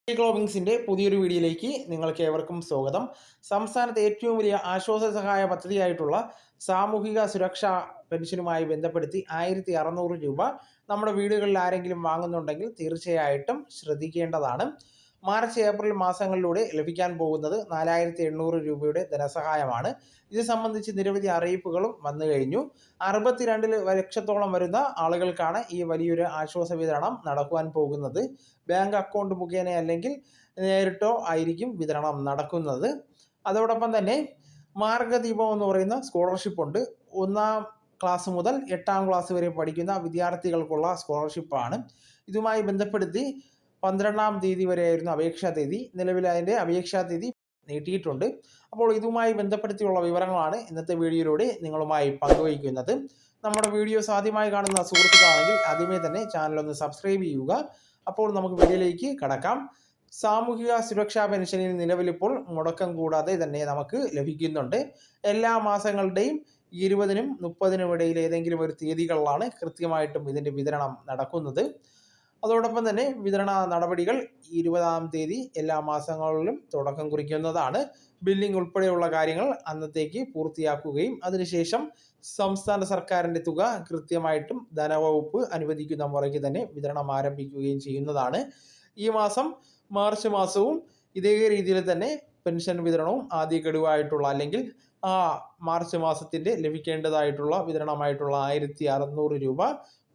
ഗ്ലോബിങ്സിന്റെ പുതിയൊരു വീഡിയോയിലേക്ക് നിങ്ങൾക്ക് ഏവർക്കും സ്വാഗതം. സംസ്ഥാനത്തെ ഏറ്റവും വലിയ ആശ്വാസ സഹായ പദ്ധതിയായിട്ടുള്ള സാമൂഹിക സുരക്ഷാ പെൻഷനുമായി ബന്ധപ്പെടുത്തി 1600 രൂപ നമ്മുടെ വീടുകളിൽ ആരെങ്കിലും വാങ്ങുന്നുണ്ടെങ്കിൽ തീർച്ചയായിട്ടും ശ്രദ്ധിക്കേണ്ടതാണ്. മാർച്ച് ഏപ്രിൽ മാസങ്ങളിലൂടെ ലഭിക്കാൻ പോകുന്നത് 4800 രൂപയുടെ ധനസഹായമാണ്. ഇത് സംബന്ധിച്ച് നിരവധി അറിയിപ്പുകളും വന്നു കഴിഞ്ഞു. 62 ലക്ഷത്തോളം വരുന്ന ആളുകൾക്കാണ് ഈ വലിയൊരു ആശ്വാസ വിതരണം നടക്കുവാൻ പോകുന്നത്. ബാങ്ക് അക്കൗണ്ട് മുഖേന അല്ലെങ്കിൽ നേരിട്ടോ ആയിരിക്കും വിതരണം നടക്കുന്നത്. അതോടൊപ്പം തന്നെ മാർഗദീപം എന്ന് പറയുന്ന സ്കോളർഷിപ്പ് ഉണ്ട്. 1ാം ക്ലാസ് മുതൽ 8ാം ക്ലാസ് വരെ പഠിക്കുന്ന വിദ്യാർത്ഥികൾക്കുള്ള സ്കോളർഷിപ്പാണ്. ഇതുമായി ബന്ധപ്പെടുത്തി 12ാം തീയതി വരെയായിരുന്നു അപേക്ഷാ തീയതി. നിലവിൽ അതിൻ്റെ അപേക്ഷാ തീയതി നീട്ടിയിട്ടുണ്ട്. അപ്പോൾ ഇതുമായി ബന്ധപ്പെടുത്തിയുള്ള വിവരങ്ങളാണ് ഇന്നത്തെ വീഡിയോയിലൂടെ നിങ്ങളുമായി പങ്കുവയ്ക്കുന്നത്. നമ്മുടെ വീഡിയോസ് ആദ്യമായി കാണുന്ന സുഹൃത്തുക്കളാണെങ്കിൽ ആദ്യമേ തന്നെ ചാനലൊന്ന് സബ്സ്ക്രൈബ് ചെയ്യുക. അപ്പോൾ നമുക്ക് വീഡിയോയിലേക്ക് കടക്കാം. സാമൂഹിക സുരക്ഷാ പെൻഷനിൽ നിലവിലിപ്പോൾ മുടക്കം കൂടാതെ തന്നെ നമുക്ക് ലഭിക്കുന്നുണ്ട്. എല്ലാ മാസങ്ങളുടെയും 20-നും 30-നും ഇടയിൽ ഏതെങ്കിലും ഒരു തീയതികളിലാണ് കൃത്യമായിട്ടും ഇതിൻ്റെ വിതരണം നടക്കുന്നത്. അതോടൊപ്പം തന്നെ വിതരണ നടപടികൾ 20-ാം തീയതി എല്ലാ മാസങ്ങളിലും തുടക്കം കുറിക്കുന്നതാണ്. ബില്ലിംഗ് ഉൾപ്പെടെയുള്ള കാര്യങ്ങൾ അന്നത്തേക്ക് പൂർത്തിയാക്കുകയും അതിനുശേഷം സംസ്ഥാന സർക്കാരിൻ്റെ തുക കൃത്യമായിട്ടും ധനവകുപ്പ് അനുവദിക്കുന്ന മുറയ്ക്ക് തന്നെ വിതരണം ആരംഭിക്കുകയും ചെയ്യുന്നതാണ്. ഈ മാസം മാർച്ച് മാസവും ഇതേ രീതിയിൽ തന്നെ പെൻഷൻ വിതരണവും ആദ്യ ഗഡുവായിട്ടുള്ള അല്ലെങ്കിൽ മാർച്ച് മാസത്തിൻ്റെ ലഭിക്കേണ്ടതായിട്ടുള്ള വിതരണമായിട്ടുള്ള 1600 രൂപ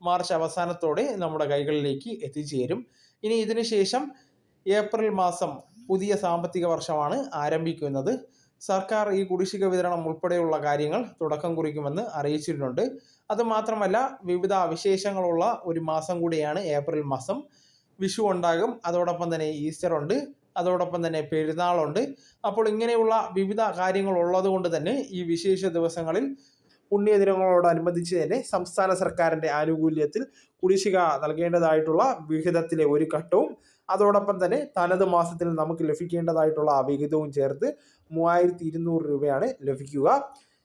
മാർച്ച് അവസാനത്തോടെ നമ്മുടെ കൈകളിലേക്ക് എത്തിച്ചേരും. ഇനി ഇതിനു ശേഷം ഏപ്രിൽ മാസം പുതിയ സാമ്പത്തിക വർഷമാണ് ആരംഭിക്കുന്നത്. സർക്കാർ ഈ കുടിശ്ശിക വിതരണം ഉൾപ്പെടെയുള്ള കാര്യങ്ങൾ തുടക്കം കുറിക്കുമെന്ന് അറിയിച്ചിട്ടുണ്ട്. അതുമാത്രമല്ല വിവിധ വിശേഷങ്ങളുള്ള ഒരു മാസം കൂടിയാണ് ഏപ്രിൽ മാസം. വിഷു ഉണ്ടാകും, അതോടൊപ്പം തന്നെ ഈസ്റ്റർ ഉണ്ട്, അതോടൊപ്പം തന്നെ പെരുന്നാളുണ്ട്. അപ്പോൾ ഇങ്ങനെയുള്ള വിവിധ കാര്യങ്ങൾ ഉള്ളത് കൊണ്ട് തന്നെ ഈ വിശേഷ ദിവസങ്ങളിൽ പുണ്യദിനങ്ങളോടനുബന്ധിച്ച് തന്നെ സംസ്ഥാന സർക്കാരിൻ്റെ ആനുകൂല്യത്തിൽ കുടിശ്ശിക നൽകേണ്ടതായിട്ടുള്ള വിഹിതത്തിലെ ഒരു ഘട്ടവും അതോടൊപ്പം തന്നെ തനത് മാസത്തിൽ നമുക്ക് ലഭിക്കേണ്ടതായിട്ടുള്ള വിഹിതവും ചേർത്ത് 3200 രൂപയാണ് ലഭിക്കുക.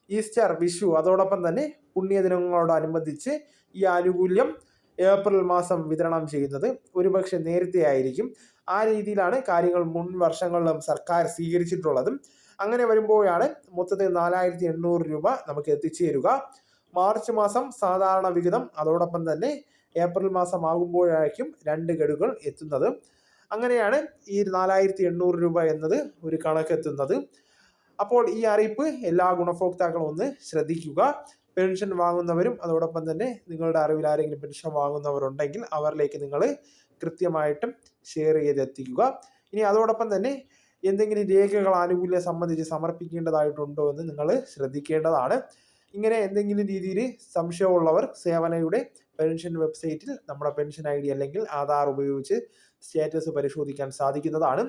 ഈസ്റ്റർ, വിഷു അതോടൊപ്പം തന്നെ പുണ്യദിനങ്ങളോടനുബന്ധിച്ച് ഈ ആനുകൂല്യം ഏപ്രിൽ മാസം വിതരണം ചെയ്യുന്നത് ഒരുപക്ഷെ നേരത്തെ ആയിരിക്കും. ആ രീതിയിലാണ് കാര്യങ്ങൾ മുൻ വർഷങ്ങളിലും സർക്കാർ സ്വീകരിച്ചിട്ടുള്ളതും. അങ്ങനെ വരുമ്പോഴാണ് മൊത്തത്തിൽ 4800 രൂപ നമുക്ക് എത്തിച്ചേരുക. മാർച്ച് മാസം സാധാരണ വിഹിതം, അതോടൊപ്പം തന്നെ ഏപ്രിൽ മാസം ആകുമ്പോഴായിരിക്കും 2 ഗഡുകൾ എത്തുന്നത്. അങ്ങനെയാണ് ഈ 4800 രൂപ എന്നത് ഒരു കണക്കെത്തുന്നത്. അപ്പോൾ ഈ അറിയിപ്പ് എല്ലാ ഗുണഭോക്താക്കളും ഒന്ന് ശ്രദ്ധിക്കുക. പെൻഷൻ വാങ്ങുന്നവരും അതോടൊപ്പം തന്നെ നിങ്ങളുടെ അറിവിൽ ആരെങ്കിലും പെൻഷൻ വാങ്ങുന്നവരുണ്ടെങ്കിൽ അവരിലേക്ക് നിങ്ങൾ കൃത്യമായിട്ടും ഷെയർ ചെയ്തെത്തിക്കുക. ഇനി അതോടൊപ്പം തന്നെ എന്തെങ്കിലും രേഖകൾ ആനുകൂല്യം സംബന്ധിച്ച് സമർപ്പിക്കേണ്ടതായിട്ടുണ്ടോ എന്ന് നിങ്ങൾ ശ്രദ്ധിക്കേണ്ടതാണ്. ഇങ്ങനെ എന്തെങ്കിലും രീതിയിൽ സംശയമുള്ളവർ സേവനയുടെ പെൻഷൻ വെബ്സൈറ്റിൽ നമ്മുടെ പെൻഷൻ ID അല്ലെങ്കിൽ ആധാർ ഉപയോഗിച്ച് സ്റ്റാറ്റസ് പരിശോധിക്കാൻ സാധിക്കുന്നതാണ്.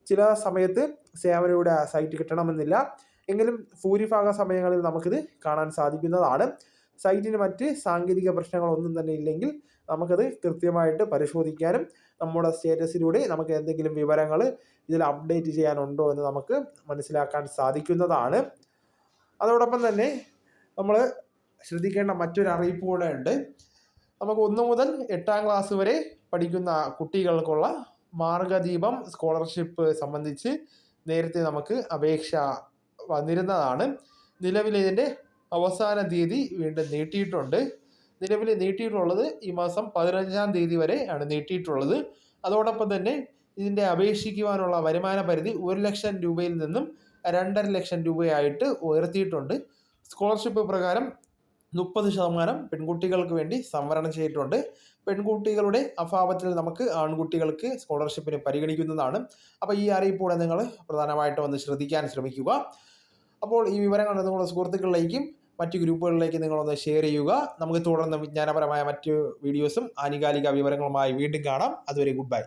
ചില സമയത്ത് സേവനയുടെ സൈറ്റ് കിട്ടണമെന്നില്ല, എങ്കിലും ഭൂരിഭാഗം സമയങ്ങളിൽ നമുക്കിത് കാണാൻ സാധിക്കുന്നതാണ്. സൈറ്റിന് മറ്റ് സാങ്കേതിക പ്രശ്നങ്ങളൊന്നും തന്നെ ഇല്ലെങ്കിൽ നമുക്കത് കൃത്യമായിട്ട് പരിശോധിക്കാനും നമ്മുടെ സ്റ്റേറ്റസിലൂടെ നമുക്ക് എന്തെങ്കിലും വിവരങ്ങൾ ഇതിൽ അപ്ഡേറ്റ് ചെയ്യാനുണ്ടോ എന്ന് നമുക്ക് മനസ്സിലാക്കാൻ സാധിക്കുന്നതാണ്. അതോടൊപ്പം തന്നെ നമ്മൾ ശ്രദ്ധിക്കേണ്ട മറ്റൊരു അറിയിപ്പ് കൂടെ ഉണ്ട്. നമുക്ക് 1 മുതൽ 8ാം ക്ലാസ് വരെ പഠിക്കുന്ന കുട്ടികൾക്കുള്ള മാർഗദീപം സ്കോളർഷിപ്പ് സംബന്ധിച്ച് നേരത്തെ നമുക്ക് അപേക്ഷ വന്നിരുന്നതാണ്. നിലവിൽ ഇതിൻ്റെ അവസാന തീയതി വീണ്ടും നീട്ടിയിട്ടുണ്ട്. നിലവിൽ നീട്ടിയിട്ടുള്ളത് ഈ മാസം 15ാം തീയതി വരെ ആണ് നീട്ടിയിട്ടുള്ളത്. അതോടൊപ്പം തന്നെ ഇതിൻ്റെ അപേക്ഷിക്കുവാനുള്ള വരുമാന പരിധി 1 ലക്ഷം രൂപയിൽ നിന്നും 2.5 ലക്ഷം രൂപയായിട്ട് ഉയർത്തിയിട്ടുണ്ട്. സ്കോളർഷിപ്പ് പ്രകാരം 30% പെൺകുട്ടികൾക്ക് വേണ്ടി സംവരണം ചെയ്തിട്ടുണ്ട്. പെൺകുട്ടികളുടെ അഭാവത്തിൽ നമുക്ക് ആൺകുട്ടികൾക്ക് സ്കോളർഷിപ്പിന് പരിഗണിക്കുന്നതാണ്. അപ്പോൾ ഈ അറിയിപ്പൂടെ നിങ്ങൾ പ്രധാനമായിട്ടും ഒന്ന് ശ്രദ്ധിക്കാൻ ശ്രമിക്കുക. അപ്പോൾ ഈ വിവരങ്ങൾ നിങ്ങളുടെ സുഹൃത്തുക്കളിലേക്കും മറ്റു ഗ്രൂപ്പുകളിലേക്ക് നിങ്ങളൊന്ന് ഷെയർ ചെയ്യുക. നമുക്ക് തുടർന്ന് വിജ്ഞാനപരമായ മറ്റു വീഡിയോസും ആനുകാലിക വിവരങ്ങളുമായി വീണ്ടും കാണാം. അതുവരെ ഗുഡ് ബൈ.